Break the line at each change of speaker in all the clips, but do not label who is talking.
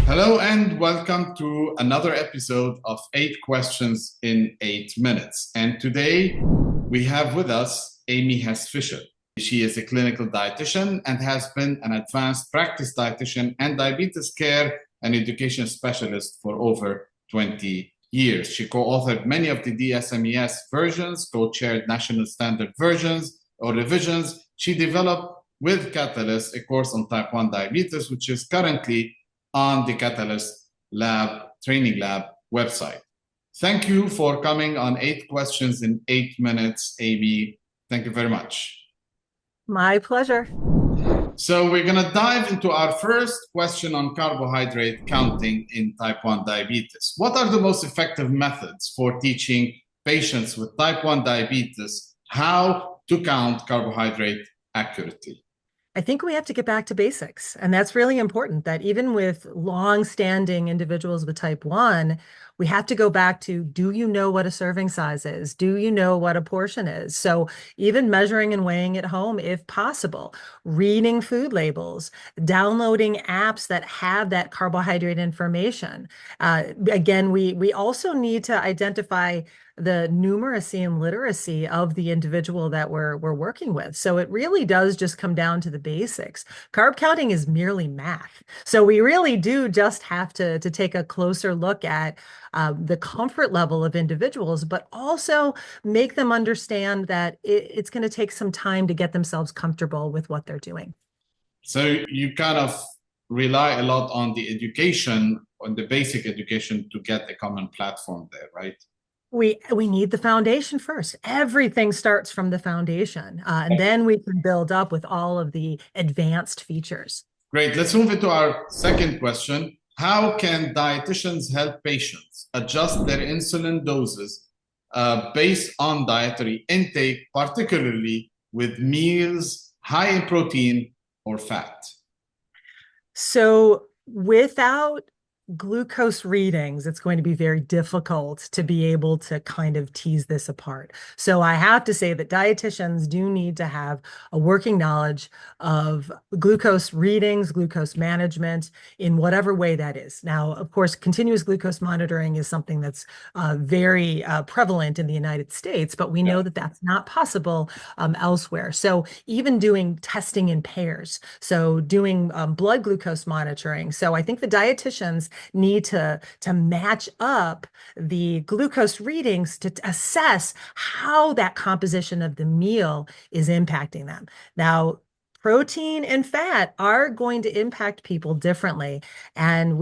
Hello and welcome to another episode of 8 Questions in 8 Minutes. And today we have with us Amy Hess Fischl. She is a clinical dietitian and has been an advanced practice dietitian and diabetes care and education specialist for over 20 years. She co-authored many of the DSMES versions, co-chaired national standard versions or revisions. She developed with Catalyst a course on type 1 diabetes, which is currently on the Catalyst Lab Training Lab website. Thank you for coming on 8 Questions in 8 Minutes, Amy. Thank you very much.
My pleasure.
So we're going to dive into our first question on carbohydrate counting in type 1 diabetes. What are the most effective methods for teaching patients with type 1 diabetes how to count carbohydrate accurately?
I think we have to get back to basics. And that's really important, that even with long-standing individuals with type 1, we have to go back to, do you know what a serving size is? Do you know what a portion is? So even measuring and weighing at home, if possible, reading food labels, downloading apps that have that carbohydrate information. Again, we also need to identify the numeracy and literacy of the individual that we're working with. So it really does just come down to the basics. Carb counting is merely math. So we really do just have to take a closer look at the comfort level of individuals, but also make them understand that it's going to take some time to get themselves comfortable with what they're doing.
So you kind of rely a lot on the education, on the basic education to get a common platform there, right?
We need the foundation first. Everything starts from the foundation, and then we can build up with all of the advanced features.
Great. Let's move into our second question. How can dietitians help patients adjust their insulin doses based on dietary intake, particularly with meals high in protein or fat?
So without glucose readings, it's going to be very difficult to be able to kind of tease this apart. So I have to say that dietitians do need to have a working knowledge of glucose readings, glucose management in whatever way that is. Now, of course, continuous glucose monitoring is something that's very prevalent in the United States, but we know that that's not possible elsewhere. So even doing testing in pairs, so doing blood glucose monitoring. So I think the dietitians need to match up the glucose readings to assess how that composition of the meal is impacting them. Now, protein and fat are going to impact people differently. And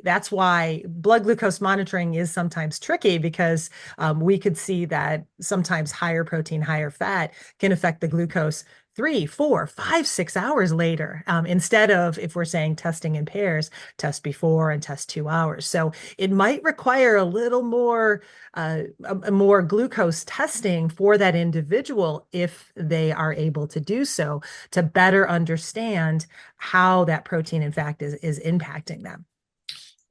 that's why blood glucose monitoring is sometimes tricky, because we could see that sometimes higher protein, higher fat can affect the glucose 3, 4, 5, 6 hours later, instead of, if we're saying testing in pairs, test before and test 2 hours. So it might require a little more, more glucose testing for that individual if they are able to do so, to better understand how that protein, in fact, is impacting them.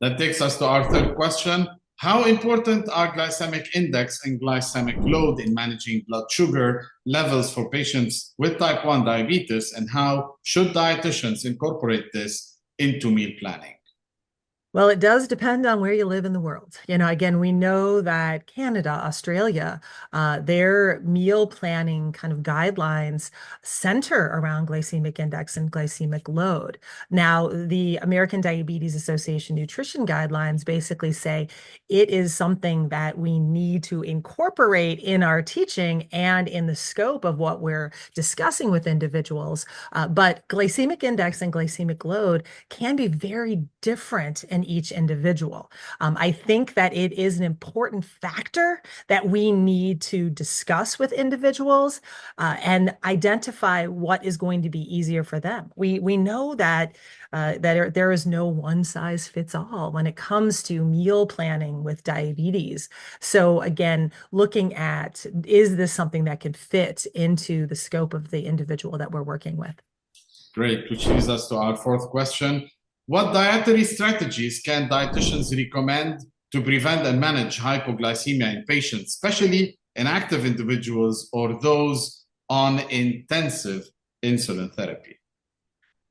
That takes us to our third question. How important are glycemic index and glycemic load in managing blood sugar levels for patients with type 1 diabetes, and how should dietitians incorporate this into meal planning?
Well, it does depend on where you live in the world. Again, we know that Canada, Australia, their meal planning kind of guidelines center around glycemic index and glycemic load. Now, the American Diabetes Association nutrition guidelines basically say it is something that we need to incorporate in our teaching and in the scope of what we're discussing with individuals. But glycemic index and glycemic load can be very different in each individual. I think that it is an important factor that we need to discuss with individuals and identify what is going to be easier for them. We know that there is no one size fits all when it comes to meal planning with diabetes. So again, looking at, is this something that could fit into the scope of the individual that we're working with?
Great, which leads us to our fourth question. What dietary strategies can dietitians recommend to prevent and manage hypoglycemia in patients, especially in active individuals or those on intensive insulin therapy?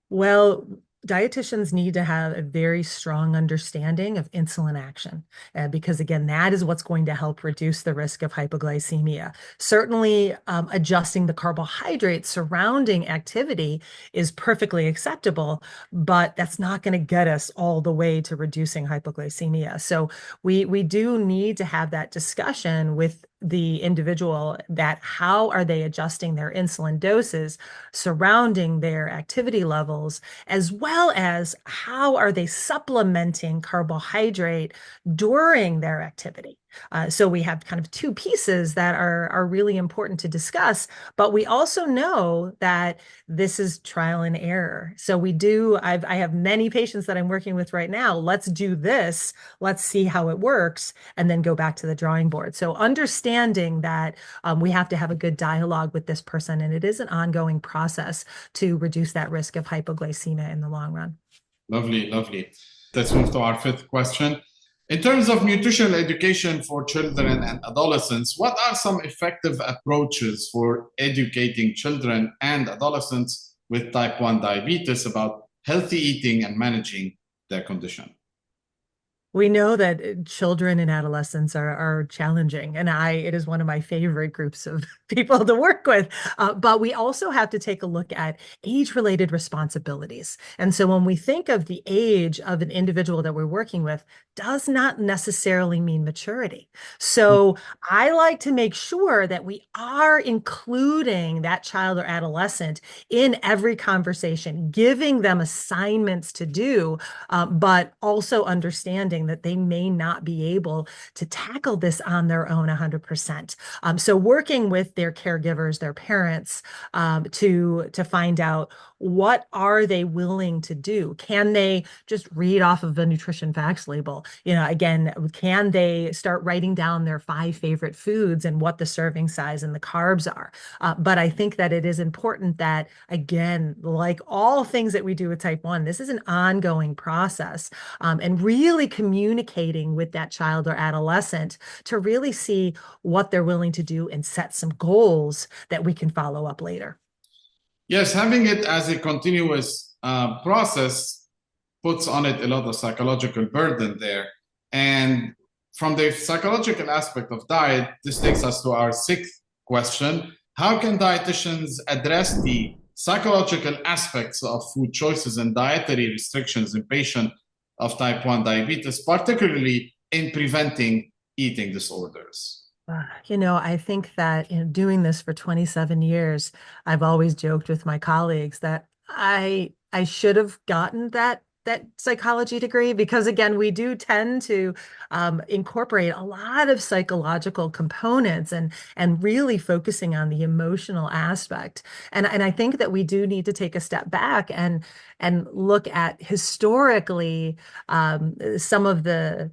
Well, dietitians need to have a very strong understanding of insulin action because, again, that is what's going to help reduce the risk of hypoglycemia. Certainly, adjusting the carbohydrates surrounding activity is perfectly acceptable, but that's not going to get us all the way to reducing hypoglycemia. So we do need to have that discussion with the individual that how are they adjusting their insulin doses surrounding their activity levels, as well as how are they supplementing carbohydrate during their activity. So we have kind of two pieces that are really important to discuss, but we also know that this is trial and error. So I have many patients that I'm working with right now. Let's do this. Let's see how it works, and then go back to the drawing board. So understanding that we have to have a good dialogue with this person, and it is an ongoing process to reduce that risk of hypoglycemia in the long run.
Lovely, lovely. Let's move to our fifth question. In terms of nutritional education for children and adolescents, what are some effective approaches for educating children and adolescents with type 1 diabetes about healthy eating and managing their condition?
We know that children and adolescents are challenging, and it is one of my favorite groups of people to work with. But we also have to take a look at age-related responsibilities. And so when we think of the age of an individual that we're working with, does not necessarily mean maturity. So I like to make sure that we are including that child or adolescent in every conversation, giving them assignments to do, but also understanding that they may not be able to tackle this on their own 100%. So working with their caregivers, their parents, to find out what are they willing to do? Can they just read off of a nutrition facts label? Again, can they start writing down their 5 favorite foods and what the serving size and the carbs are? But I think that it is important that, again, like all things that we do with type 1, this is an ongoing process, and really communicating with that child or adolescent to really see what they're willing to do and set some goals that we can follow up later.
Yes, having it as a continuous process puts on it a lot of psychological burden there. And from the psychological aspect of diet, this takes us to our sixth question. How can dietitians address the psychological aspects of food choices and dietary restrictions in patients of type 1 diabetes, particularly in preventing eating disorders?
I think that in doing this for 27 years, I've always joked with my colleagues that I should have gotten that psychology degree, because again, we do tend to incorporate a lot of psychological components and really focusing on the emotional aspect. And I think that we do need to take a step back and look at historically some of the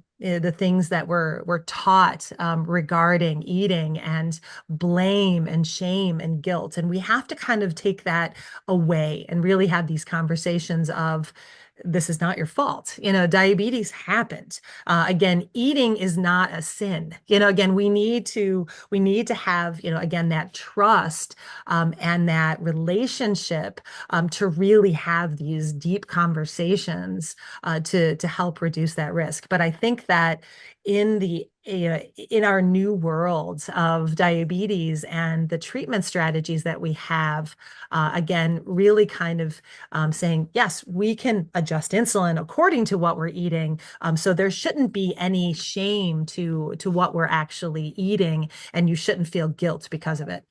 things that were taught regarding eating and blame and shame and guilt. And we have to kind of take that away and really have these conversations of, this is not your fault. Diabetes happened. Again, eating is not a sin. Again, we need to have, again, that trust and that relationship to really have these deep conversations to help reduce that risk. But I think that in our new world of diabetes and the treatment strategies that we have, again, really kind of saying, yes, we can adjust insulin according to what we're eating. So there shouldn't be any shame to what we're actually eating, and you shouldn't feel guilt because of it.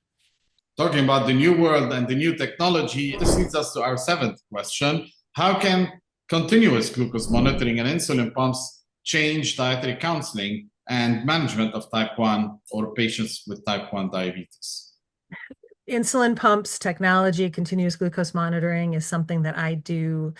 Talking about the new world and the new technology, this leads us to our seventh question. How can continuous glucose monitoring and insulin pumps change dietary counseling and management of type 1 or patients with type 1 diabetes?
Insulin pumps, technology, continuous glucose monitoring is something that I do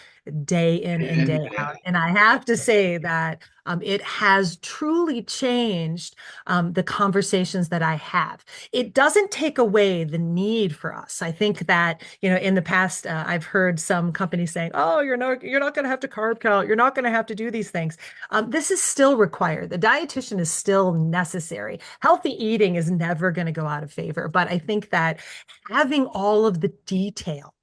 day in and day out. And I have to say that It has truly changed the conversations that I have. It doesn't take away the need for us. I think that, in the past, I've heard some companies saying, "Oh, you're not going to have to carb count. You're not going to have to do these things." This is still required. The dietitian is still necessary. Healthy eating is never going to go out of favor, but I think that having all of the detail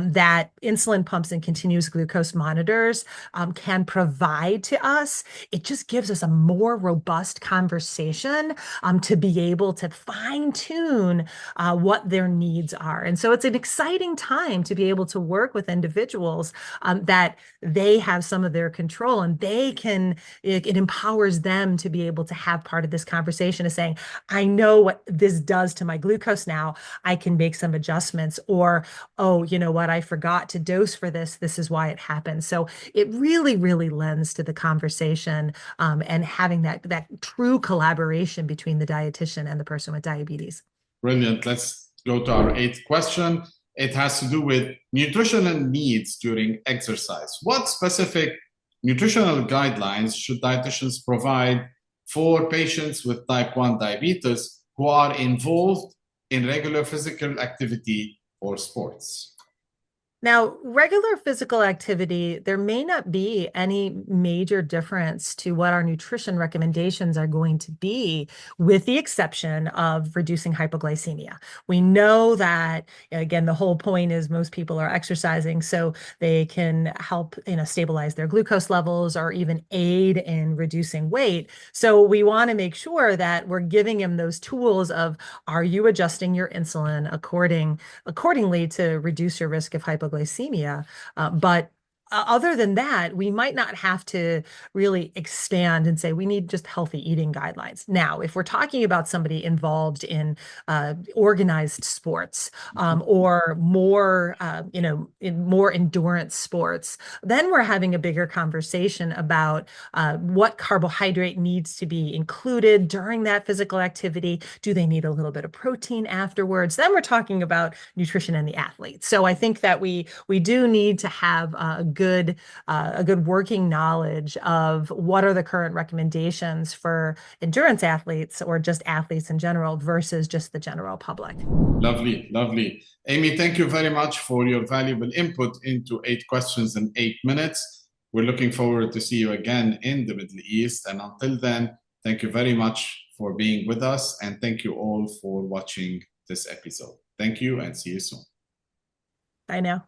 that insulin pumps and continuous glucose monitors can provide to us, it just gives us a more robust conversation to be able to fine tune what their needs are. And so it's an exciting time to be able to work with individuals that they have some of their control, and it empowers them to be able to have part of this conversation of saying, I know what this does to my glucose now. I can make some adjustments, or, oh, you know what, I forgot to dose for this. This is why it happened. So it really, really lends to the conversation and having that true collaboration between the dietitian and the person with diabetes.
Brilliant. Let's go to our eighth question. It has to do with nutritional needs during exercise. What specific nutritional guidelines should dietitians provide for patients with type 1 diabetes who are involved in regular physical activity or sports?
Now, regular physical activity, there may not be any major difference to what our nutrition recommendations are going to be, with the exception of reducing hypoglycemia. We know that, again, the whole point is most people are exercising so they can help, stabilize their glucose levels or even aid in reducing weight. So we want to make sure that we're giving them those tools of, are you adjusting your insulin accordingly to reduce your risk of hypoglycemia? But other than that, we might not have to really expand and say we need just healthy eating guidelines. Now, if we're talking about somebody involved in organized sports or more, in more endurance sports, then we're having a bigger conversation about what carbohydrate needs to be included during that physical activity. Do they need a little bit of protein afterwards? Then we're talking about nutrition and the athlete. So I think that we do need to have a good working knowledge of what are the current recommendations for endurance athletes or just athletes in general versus just the general public.
Lovely, lovely. Amy, thank you very much for your valuable input into 8 questions in 8 minutes. We're looking forward to see you again in the Middle East. And until then, thank you very much for being with us. And thank you all for watching this episode. Thank you and see you soon.
Bye now.